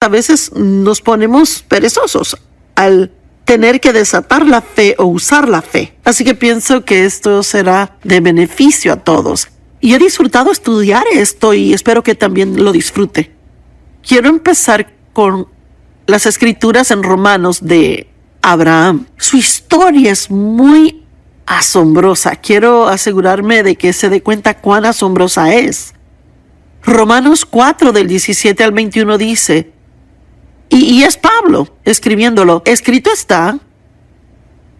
a veces nos ponemos perezosos al tener que desatar la fe o usar la fe. Así que pienso que esto será de beneficio a todos. Y he disfrutado estudiar esto y espero que también lo disfrute. Quiero empezar con las escrituras en Romanos de Abraham. Su historia es muy asombrosa. Quiero asegurarme de que se dé cuenta cuán asombrosa es. Romanos 4 del 17 al 21 dice, y es Pablo escribiéndolo, escrito está,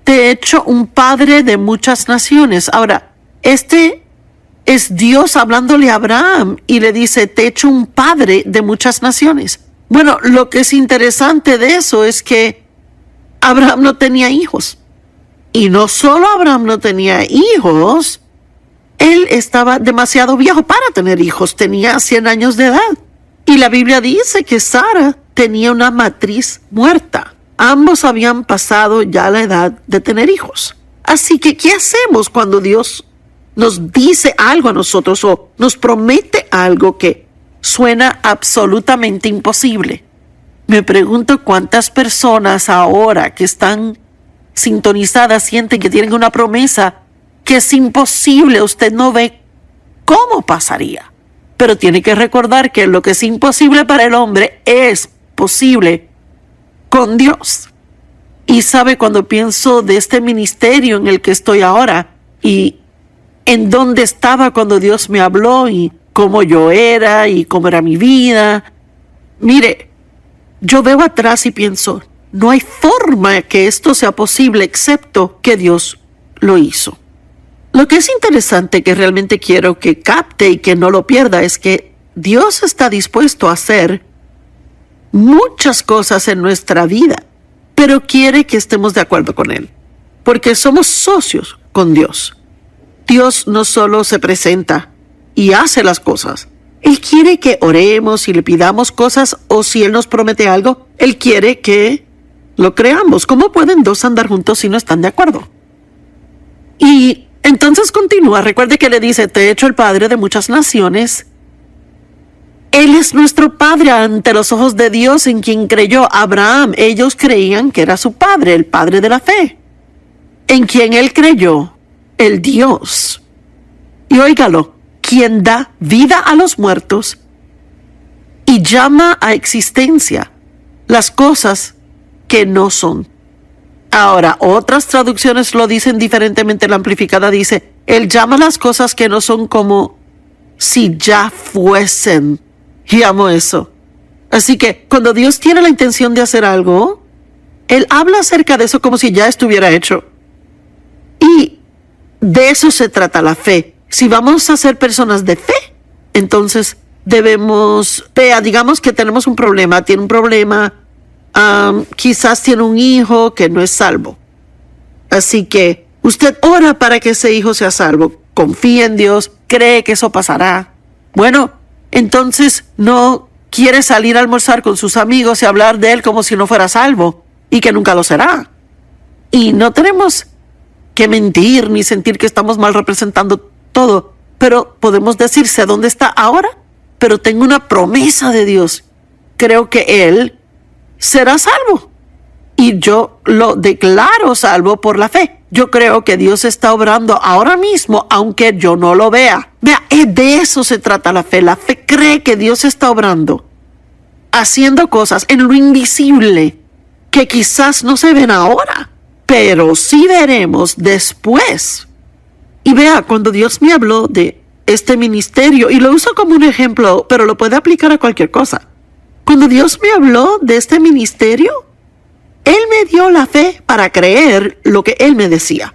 te he hecho un padre de muchas naciones. Ahora, este es Dios hablándole a Abraham y le dice, te he hecho un padre de muchas naciones. Bueno, lo que es interesante de eso es que Abraham no tenía hijos. Y no solo Abraham no tenía hijos, él estaba demasiado viejo para tener hijos, tenía 100 años de edad. Y la Biblia dice que Sara tenía una matriz muerta. Ambos habían pasado ya la edad de tener hijos. Así que, ¿qué hacemos cuando Dios nos dice algo a nosotros o nos promete algo que suena absolutamente imposible? Me pregunto cuántas personas ahora que están sintonizadas sienten que tienen una promesa que es imposible, usted no ve cómo pasaría. Pero tiene que recordar que lo que es imposible para el hombre es posible con Dios. Y sabe, cuando pienso de este ministerio en el que estoy ahora y en dónde estaba cuando Dios me habló y cómo yo era y cómo era mi vida, mire, yo veo atrás y pienso, no hay forma que esto sea posible excepto que Dios lo hizo. Lo que es interesante, que realmente quiero que capte y que no lo pierda, es que Dios está dispuesto a hacer muchas cosas en nuestra vida, pero quiere que estemos de acuerdo con Él, porque somos socios con Dios. Dios no solo se presenta y hace las cosas, Él quiere que oremos y le pidamos cosas, o si Él nos promete algo, Él quiere que lo creamos. ¿Cómo pueden dos andar juntos si no están de acuerdo? Y entonces continúa, recuerde que le dice, te he hecho el padre de muchas naciones. Él es nuestro padre ante los ojos de Dios, en quien creyó Abraham. Ellos creían que era su padre, el padre de la fe, en quien él creyó, el Dios. Y óigalo, quien da vida a los muertos y llama a existencia las cosas que no son. Ahora, otras traducciones lo dicen diferentemente. La amplificada dice, Él llama las cosas que no son como si ya fuesen. Y amo eso. Así que cuando Dios tiene la intención de hacer algo, Él habla acerca de eso como si ya estuviera hecho. Y de eso se trata la fe. Si vamos a ser personas de fe, entonces debemos, digamos que tenemos un problema, tiene un problema, quizás tiene un hijo que no es salvo. Así que usted ora para que ese hijo sea salvo, confía en Dios, cree que eso pasará. Bueno, entonces no quiere salir a almorzar con sus amigos y hablar de él como si no fuera salvo y que nunca lo será. Y no tenemos que mentir ni sentir que estamos mal representando todo, pero podemos decir, sé dónde está ahora, pero tengo una promesa de Dios. Creo que él será salvo y yo lo declaro salvo por la fe. Yo creo que Dios está obrando ahora mismo, aunque yo no lo vea. Vea, de eso se trata la fe. La fe cree que Dios está obrando, haciendo cosas en lo invisible que quizás no se ven ahora, pero sí veremos después. Y vea, cuando Dios me habló de este ministerio, y lo uso como un ejemplo, pero lo puede aplicar a cualquier cosa. Cuando Dios me habló de este ministerio, Él me dio la fe para creer lo que Él me decía.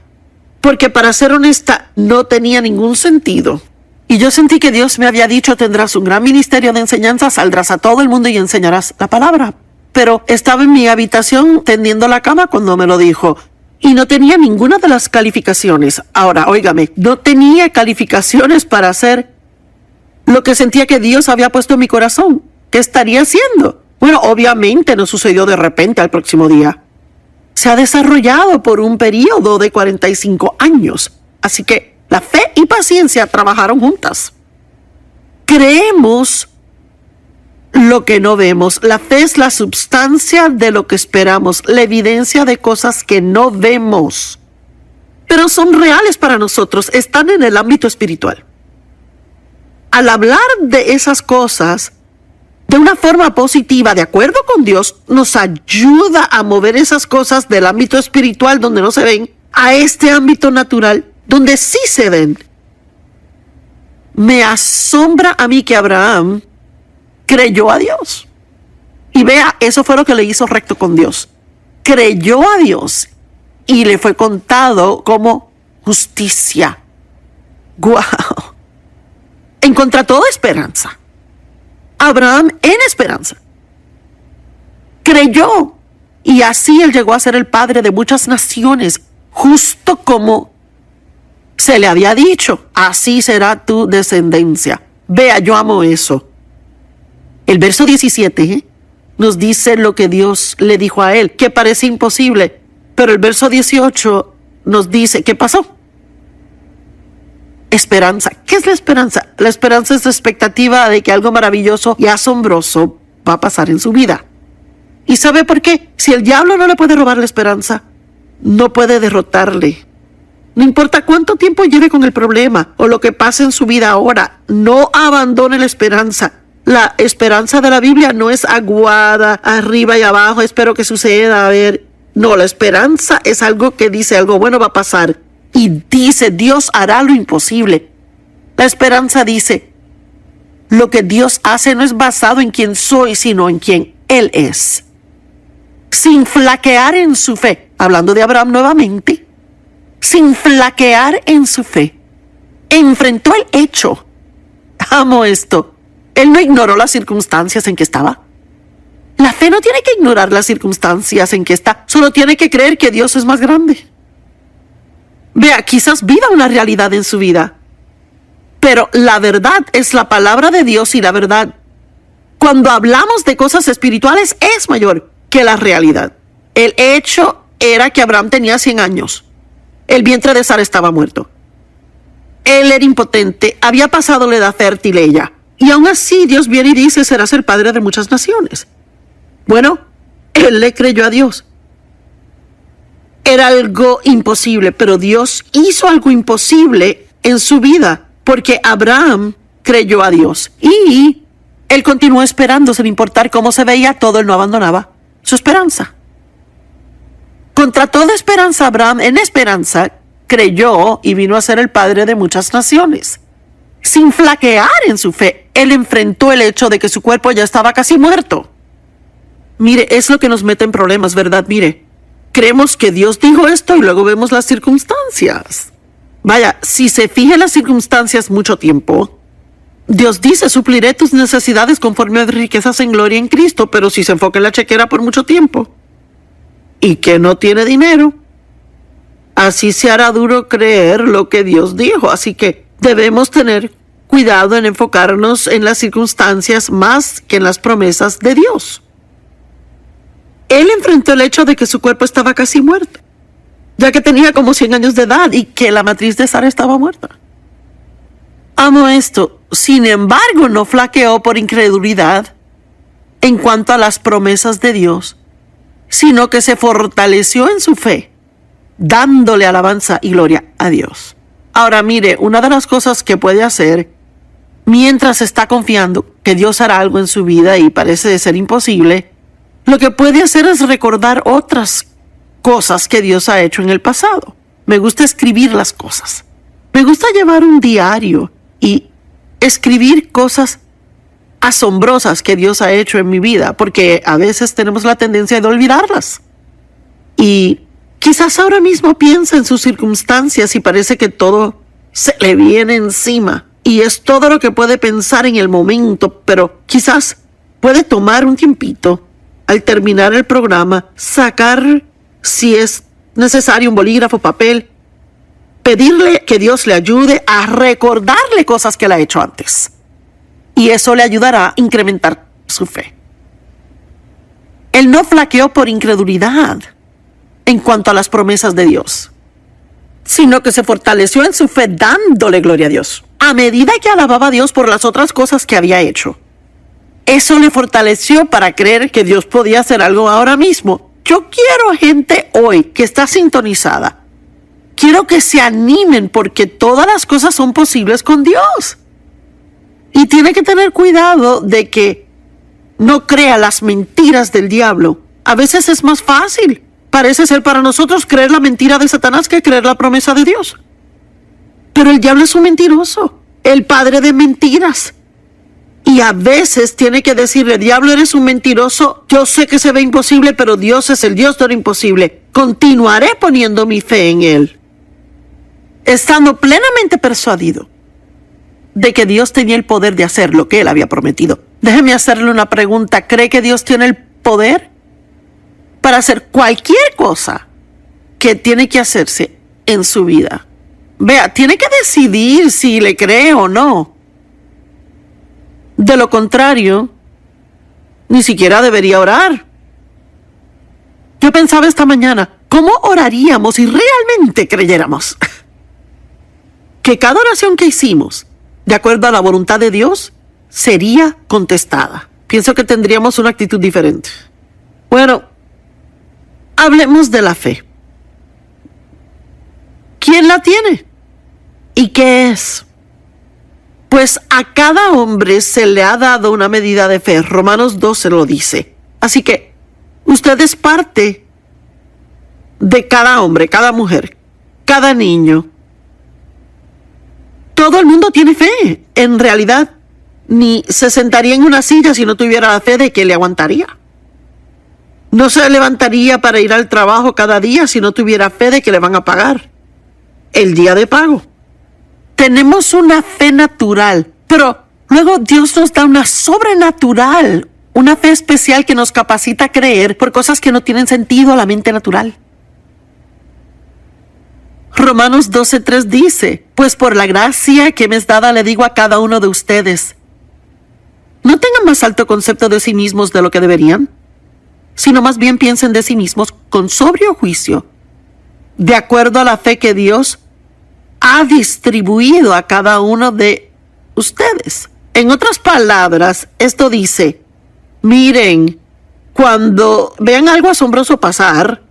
Porque, para ser honesta, no tenía ningún sentido. Y yo sentí que Dios me había dicho, tendrás un gran ministerio de enseñanza, saldrás a todo el mundo y enseñarás la palabra. Pero estaba en mi habitación tendiendo la cama cuando me lo dijo. Y no tenía ninguna de las calificaciones. Ahora, óigame, no tenía calificaciones para hacer lo que sentía que Dios había puesto en mi corazón. ¿Qué estaría haciendo? Bueno, obviamente no sucedió de repente al próximo día. Se ha desarrollado por un periodo de 45 años. Así que la fe y paciencia trabajaron juntas. Creemos lo que no vemos. La fe es la substancia de lo que esperamos, la evidencia de cosas que no vemos, pero son reales para nosotros, están en el ámbito espiritual. Al hablar de esas cosas de una forma positiva, de acuerdo con Dios, nos ayuda a mover esas cosas del ámbito espiritual donde no se ven, a este ámbito natural donde sí se ven. Me asombra a mí que Abraham creyó a Dios. Y vea, eso fue lo que le hizo recto con Dios. Creyó a Dios y le fue contado como justicia. ¡Guau! En contra de toda esperanza. Abraham en esperanza creyó, y así él llegó a ser el padre de muchas naciones, justo como se le había dicho, así será tu descendencia. Vea, yo amo eso. El verso 17 nos dice lo que Dios le dijo a él, que parece imposible, pero el verso 18 nos dice qué pasó. Esperanza. ¿Qué es la esperanza? La esperanza es la expectativa de que algo maravilloso y asombroso va a pasar en su vida. ¿Y sabe por qué? Si el diablo no le puede robar la esperanza, no puede derrotarle. No importa cuánto tiempo lleve con el problema o lo que pase en su vida ahora, no abandone la esperanza. La esperanza de la Biblia no es aguada, arriba y abajo, espero que suceda, a ver. No, la esperanza es algo que dice algo bueno va a pasar. Y dice, Dios hará lo imposible. La esperanza dice, lo que Dios hace no es basado en quién soy, sino en quién Él es. Sin flaquear en su fe, hablando de Abraham nuevamente, sin flaquear en su fe, enfrentó el hecho. Amo esto. Él no ignoró las circunstancias en que estaba. La fe no tiene que ignorar las circunstancias en que está, solo tiene que creer que Dios es más grande. Vea, quizás viva una realidad en su vida, pero la verdad es la palabra de Dios, y la verdad, cuando hablamos de cosas espirituales, es mayor que la realidad. El hecho era que Abraham tenía 100 años. El vientre de Sara estaba muerto. Él era impotente, había pasado la edad fértil ella, y aún así Dios viene y dice, serás el padre de muchas naciones. Bueno, él le creyó a Dios. Era algo imposible, pero Dios hizo algo imposible en su vida, porque Abraham creyó a Dios y él continuó esperando sin importar cómo se veía todo, él no abandonaba su esperanza. Contra toda esperanza, Abraham en esperanza creyó y vino a ser el padre de muchas naciones. Sin flaquear en su fe, él enfrentó el hecho de que su cuerpo ya estaba casi muerto. Mire, es lo que nos mete en problemas, ¿verdad? Mire, creemos que Dios dijo esto y luego vemos las circunstancias. Vaya, si se fija en las circunstancias mucho tiempo, Dios dice, supliré tus necesidades conforme a riquezas en gloria en Cristo, pero si se enfoca en la chequera por mucho tiempo y que no tiene dinero, así se hará duro creer lo que Dios dijo. Así que debemos tener cuidado en enfocarnos en las circunstancias más que en las promesas de Dios. Él enfrentó el hecho de que su cuerpo estaba casi muerto, ya que tenía como 100 años de edad y que la matriz de Sara estaba muerta. Amo esto. Sin embargo, no flaqueó por incredulidad en cuanto a las promesas de Dios, sino que se fortaleció en su fe, dándole alabanza y gloria a Dios. Ahora mire, una de las cosas que puede hacer mientras está confiando que Dios hará algo en su vida y parece ser imposible, lo que puede hacer es recordar otras cosas que Dios ha hecho en el pasado. Me gusta escribir las cosas. Me gusta llevar un diario y escribir cosas asombrosas que Dios ha hecho en mi vida, porque a veces tenemos la tendencia de olvidarlas. Y quizás ahora mismo piensa en sus circunstancias y parece que todo se le viene encima. Y es todo lo que puede pensar en el momento, pero quizás puede tomar un tiempito al terminar el programa, sacar, si es necesario, un bolígrafo, papel, pedirle que Dios le ayude a recordarle cosas que él ha hecho antes. Y eso le ayudará a incrementar su fe. Él no flaqueó por incredulidad en cuanto a las promesas de Dios, sino que se fortaleció en su fe dándole gloria a Dios, a medida que alababa a Dios por las otras cosas que había hecho. Eso le fortaleció para creer que Dios podía hacer algo ahora mismo. Yo quiero gente hoy que está sintonizada. Quiero que se animen porque todas las cosas son posibles con Dios. Y tiene que tener cuidado de que no crea las mentiras del diablo. A veces es más fácil, parece ser para nosotros, creer la mentira de Satanás que creer la promesa de Dios. Pero el diablo es un mentiroso, el padre de mentiras. Y a veces tiene que decirle, diablo, eres un mentiroso, yo sé que se ve imposible, pero Dios es el Dios de lo imposible. Continuaré poniendo mi fe en Él, estando plenamente persuadido de que Dios tenía el poder de hacer lo que Él había prometido. Déjeme hacerle una pregunta. ¿Cree que Dios tiene el poder para hacer cualquier cosa que tiene que hacerse en su vida? Vea, tiene que decidir si le cree o no. De lo contrario, ni siquiera debería orar. Yo pensaba esta mañana, ¿cómo oraríamos si realmente creyéramos que cada oración que hicimos, de acuerdo a la voluntad de Dios, sería contestada? Pienso que tendríamos una actitud diferente. Bueno, hablemos de la fe. ¿Quién la tiene? ¿Y qué es? Pues a cada hombre se le ha dado una medida de fe. Romanos 12 lo dice. Así que usted es parte de cada hombre, cada mujer, cada niño. Todo el mundo tiene fe. En realidad, ni se sentaría en una silla si no tuviera la fe de que le aguantaría. No se levantaría para ir al trabajo cada día si no tuviera fe de que le van a pagar el día de pago. Tenemos una fe natural, pero luego Dios nos da una sobrenatural, una fe especial que nos capacita a creer por cosas que no tienen sentido a la mente natural. Romanos 12:3 dice, pues por la gracia que me es dada le digo a cada uno de ustedes, no tengan más alto concepto de sí mismos de lo que deberían, sino más bien piensen de sí mismos con sobrio juicio, de acuerdo a la fe que Dios ha distribuido a cada uno de ustedes. En otras palabras, esto dice, miren, cuando vean algo asombroso pasar,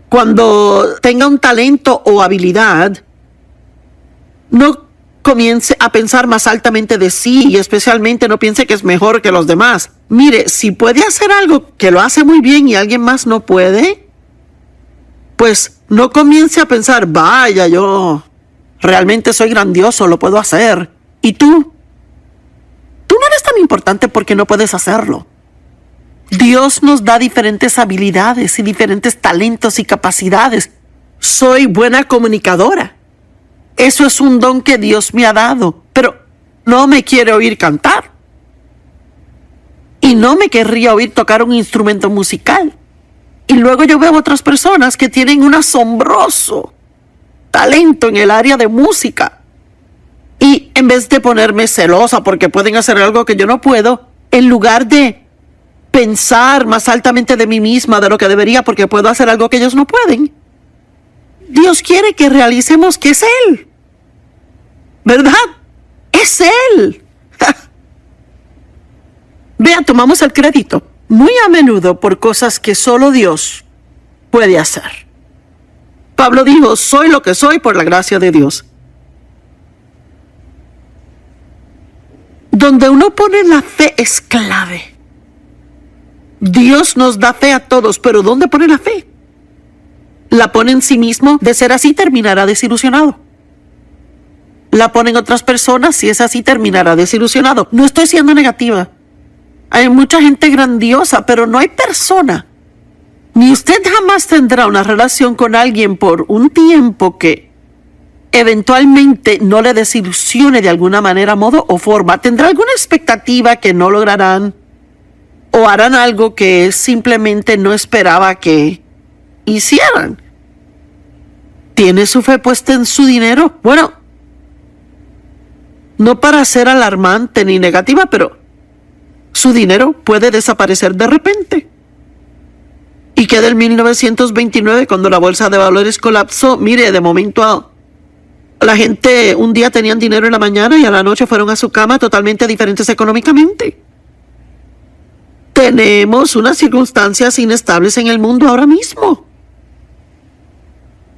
cuando tenga un talento o habilidad, no comience a pensar más altamente de sí y especialmente no piense que es mejor que los demás. Mire, si puede hacer algo que lo hace muy bien y alguien más no puede, pues no comience a pensar, vaya, yo realmente soy grandioso, lo puedo hacer. ¿Y tú? Tú no eres tan importante porque no puedes hacerlo. Dios nos da diferentes habilidades y diferentes talentos y capacidades. Soy buena comunicadora. Eso es un don que Dios me ha dado, pero no me quiere oír cantar. Y no me querría oír tocar un instrumento musical. Y luego yo veo otras personas que tienen un asombroso talento en el área de música. Y en vez de ponerme celosa porque pueden hacer algo que yo no puedo, en lugar de pensar más altamente de mí misma de lo que debería porque puedo hacer algo que ellos no pueden, Dios quiere que realicemos que es Él. ¿Verdad? Es Él. Vea, tomamos el crédito muy a menudo por cosas que solo Dios puede hacer. Pablo dijo, soy lo que soy por la gracia de Dios. Donde uno pone la fe es clave. Dios nos da fe a todos, pero ¿dónde pone la fe? La pone en sí mismo, de ser así terminará desilusionado. La pone en otras personas, si es así terminará desilusionado. No estoy siendo negativa. Hay mucha gente grandiosa, pero no hay persona. Ni usted jamás tendrá una relación con alguien por un tiempo que eventualmente no le desilusione de alguna manera, modo o forma. Tendrá alguna expectativa que no lograrán o harán algo que simplemente no esperaba que hicieran. ¿Tiene su fe puesta en su dinero? Bueno, no para ser alarmante ni negativa, pero su dinero puede desaparecer de repente. Y que del 1929, cuando la bolsa de valores colapsó, mire, de momento La gente un día tenían dinero en la mañana y a la noche fueron a su cama totalmente diferentes económicamente. Tenemos unas circunstancias inestables en el mundo ahora mismo.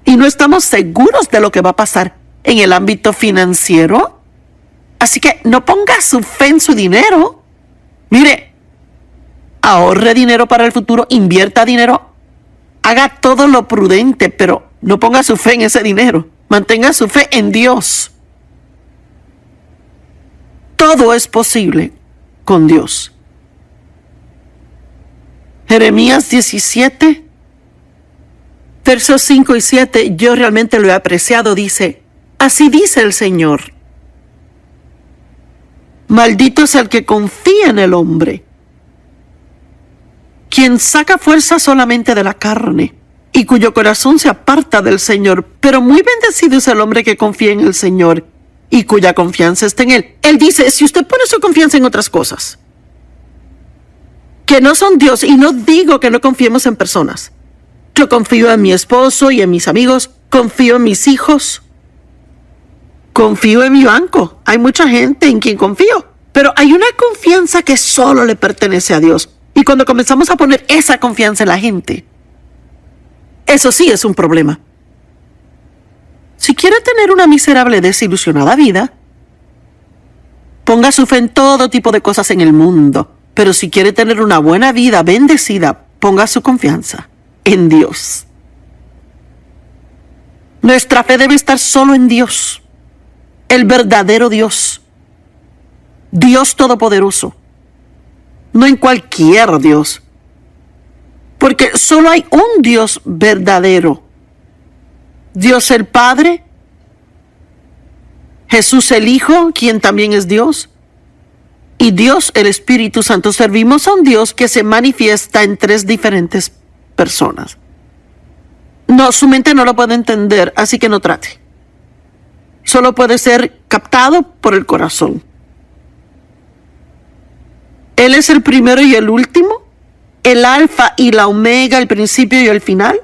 Y no estamos seguros de lo que va a pasar en el ámbito financiero. Así que no ponga su fe en su dinero. Mire, ahorre dinero para el futuro, invierta dinero, haga todo lo prudente, pero no ponga su fe en ese dinero. Mantenga su fe en Dios. Todo es posible con Dios. Jeremías 17, versos 5 y 7, yo realmente lo he apreciado, dice, así dice el Señor. Maldito es el que confía en el hombre, quien saca fuerza solamente de la carne y cuyo corazón se aparta del Señor. Pero muy bendecido es el hombre que confía en el Señor y cuya confianza está en Él. Él dice, si usted pone su confianza en otras cosas que no son Dios, y no digo que no confiemos en personas. Yo confío en mi esposo y en mis amigos, confío en mis hijos, confío en mi banco. Hay mucha gente en quien confío, pero hay una confianza que solo le pertenece a Dios. Y cuando comenzamos a poner esa confianza en la gente, eso sí es un problema. Si quiere tener una miserable, desilusionada vida, ponga su fe en todo tipo de cosas en el mundo. Pero si quiere tener una buena vida bendecida, ponga su confianza en Dios. Nuestra fe debe estar solo en Dios, el verdadero Dios, Dios Todopoderoso, no en cualquier Dios, porque solo hay un Dios verdadero, Dios el Padre, Jesús el Hijo, quien también es Dios, y Dios el Espíritu Santo. Servimos a un Dios que se manifiesta en tres diferentes personas. No, su mente no lo puede entender, así que no trate. Solo puede ser captado por el corazón. Él es el primero y el último, el alfa y la omega, el principio y el final.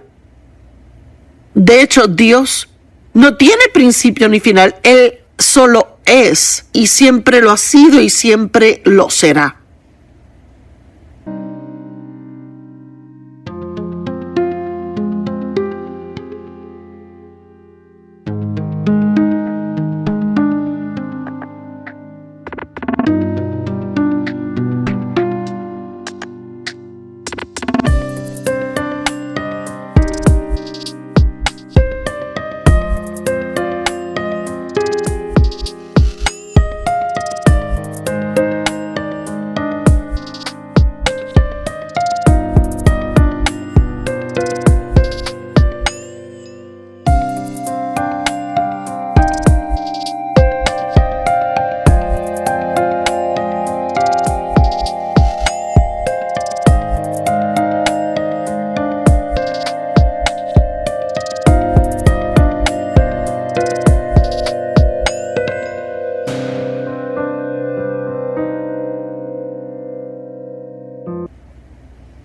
De hecho, Dios no tiene principio ni final. Él solo es, y siempre lo ha sido y siempre lo será.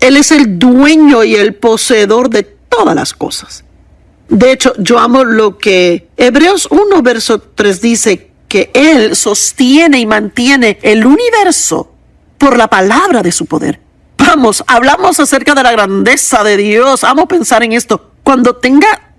Él es el dueño y el poseedor de todas las cosas. De hecho, yo amo lo que Hebreos 1, verso 3 dice, que Él sostiene y mantiene el universo por la palabra de su poder. Vamos, hablamos acerca de la grandeza de Dios. Amo pensar en esto. Cuando tenga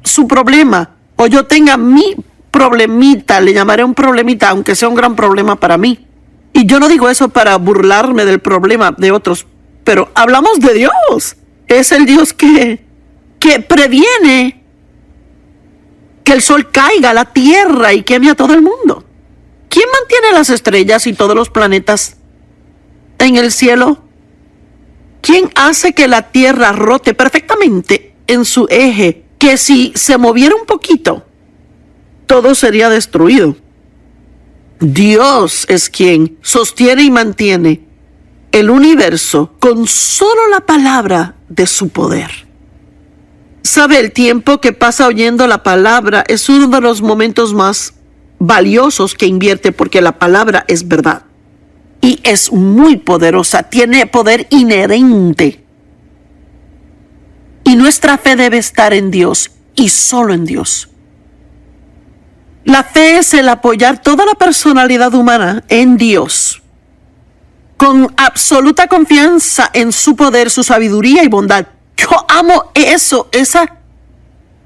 su problema, o yo tenga mi problemita, le llamaré un problemita, aunque sea un gran problema para mí. Y yo no digo eso para burlarme del problema de otros, pero hablamos de Dios. Es el Dios que previene que el sol caiga a la tierra y queme a todo el mundo. ¿Quién mantiene las estrellas y todos los planetas en el cielo? ¿Quién hace que la tierra rote perfectamente en su eje, que si se moviera un poquito, todo sería destruido? Dios es quien sostiene y mantiene el universo con solo la palabra de su poder. ¿Sabe? El tiempo que pasa oyendo la palabra es uno de los momentos más valiosos que invierte, porque la palabra es verdad y es muy poderosa, tiene poder inherente. Y nuestra fe debe estar en Dios y solo en Dios. La fe es el apoyar toda la personalidad humana en Dios, con absoluta confianza en su poder, su sabiduría y bondad. Yo amo eso. Esa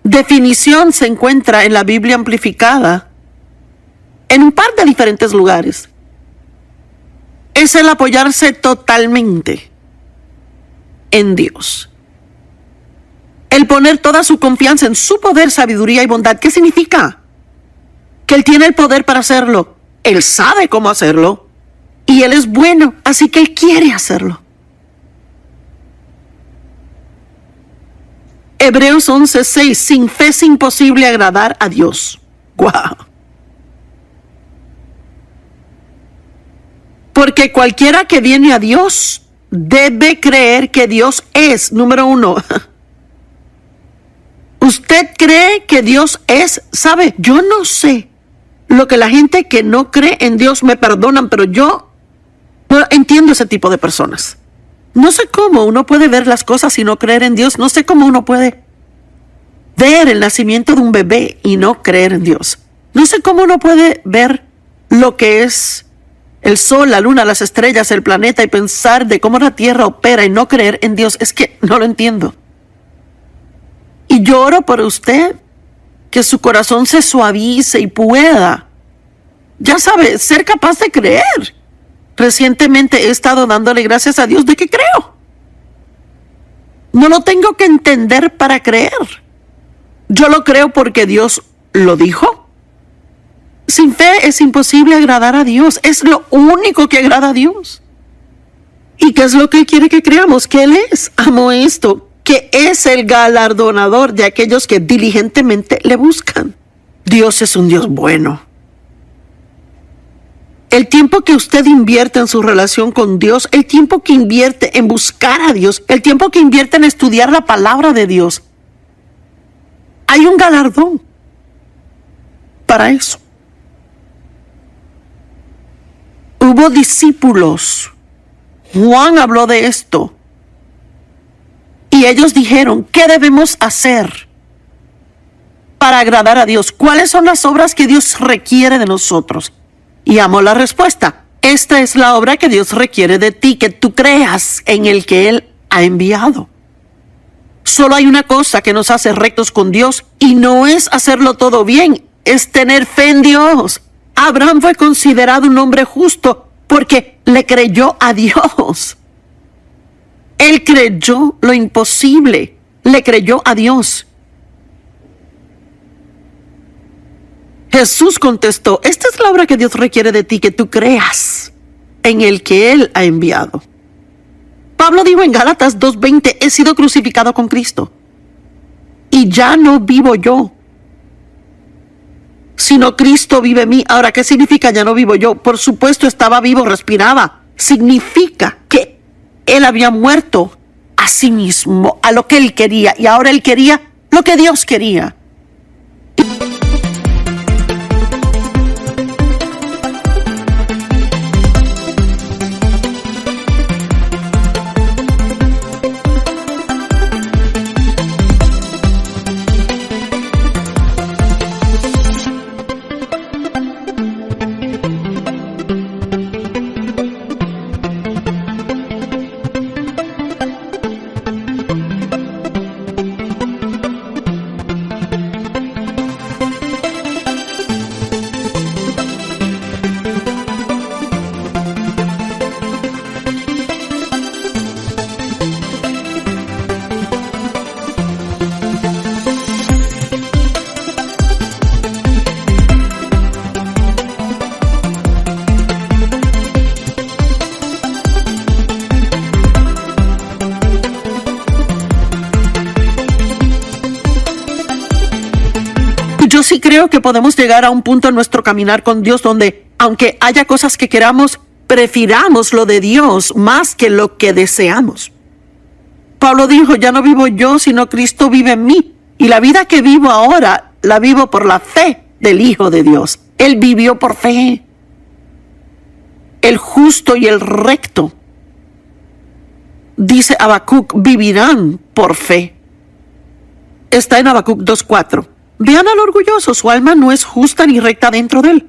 definición se encuentra en la Biblia amplificada en un par de diferentes lugares. Es el apoyarse totalmente en Dios. El poner toda su confianza en su poder, sabiduría y bondad. ¿Qué significa? Que Él tiene el poder para hacerlo. Él sabe cómo hacerlo. Y Él es bueno, así que Él quiere hacerlo. Hebreos 11:6. Sin fe es imposible agradar a Dios. ¡Guau! Porque cualquiera que viene a Dios debe creer que Dios es, número uno. ¿Usted cree que Dios es? ¿Sabe? Yo no sé lo que la gente que no cree en Dios, me perdonan, pero yo no entiendo ese tipo de personas. No sé cómo uno puede ver las cosas y no creer en Dios. No sé cómo uno puede ver el nacimiento de un bebé y no creer en Dios. No sé cómo uno puede ver lo que es el sol, la luna, las estrellas, el planeta y pensar de cómo la tierra opera y no creer en Dios. Es que no lo entiendo. Y yo oro por usted, que su corazón se suavice y pueda, ya sabe, ser capaz de creer. Recientemente he estado dándole gracias a Dios de que creo. No lo tengo que entender para creer. Yo lo creo porque Dios lo dijo. Sin fe es imposible agradar a Dios. Es lo único que agrada a Dios. ¿Y qué es lo que Él quiere que creamos? Que Él es. Amo esto. Que es el galardonador de aquellos que diligentemente le buscan. Dios es un Dios bueno. El tiempo que usted invierte en su relación con Dios, el tiempo que invierte en buscar a Dios, el tiempo que invierte en estudiar la palabra de Dios, hay un galardón para eso. Hubo discípulos. Juan habló de esto. Y ellos dijeron, ¿qué debemos hacer para agradar a Dios? ¿Cuáles son las obras que Dios requiere de nosotros? Y amo la respuesta. Esta es la obra que Dios requiere de ti, que tú creas en el que Él ha enviado. Solo hay una cosa que nos hace rectos con Dios y no es hacerlo todo bien, es tener fe en Dios. Abraham fue considerado un hombre justo porque le creyó a Dios. Él creyó lo imposible, le creyó a Dios. Jesús contestó, esta es la obra que Dios requiere de ti, que tú creas en el que Él ha enviado. Pablo dijo en Gálatas 2:20, he sido crucificado con Cristo. Y ya no vivo yo, sino Cristo vive en mí. Ahora, ¿qué significa ya no vivo yo? Por supuesto, estaba vivo, respiraba. Significa que Él había muerto a sí mismo, a lo que Él quería. Y ahora Él quería lo que Dios quería. Yo sí creo que podemos llegar a un punto en nuestro caminar con Dios donde, aunque haya cosas que queramos, prefiramos lo de Dios más que lo que deseamos. Pablo dijo, ya no vivo yo, sino Cristo vive en mí. Y la vida que vivo ahora, la vivo por la fe del Hijo de Dios. Él vivió por fe. El justo y el recto, dice Habacuc, vivirán por fe. Está en Habacuc 2:4. Vean al orgulloso, su alma no es justa ni recta dentro de él.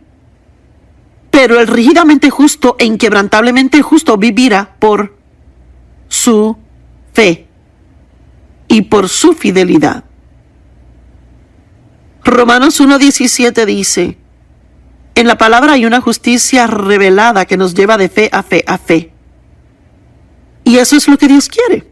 Pero el rígidamente justo e inquebrantablemente justo vivirá por su fe y por su fidelidad. Romanos 1:17 dice, en la palabra hay una justicia revelada que nos lleva de fe a fe a fe. Y eso es lo que Dios quiere.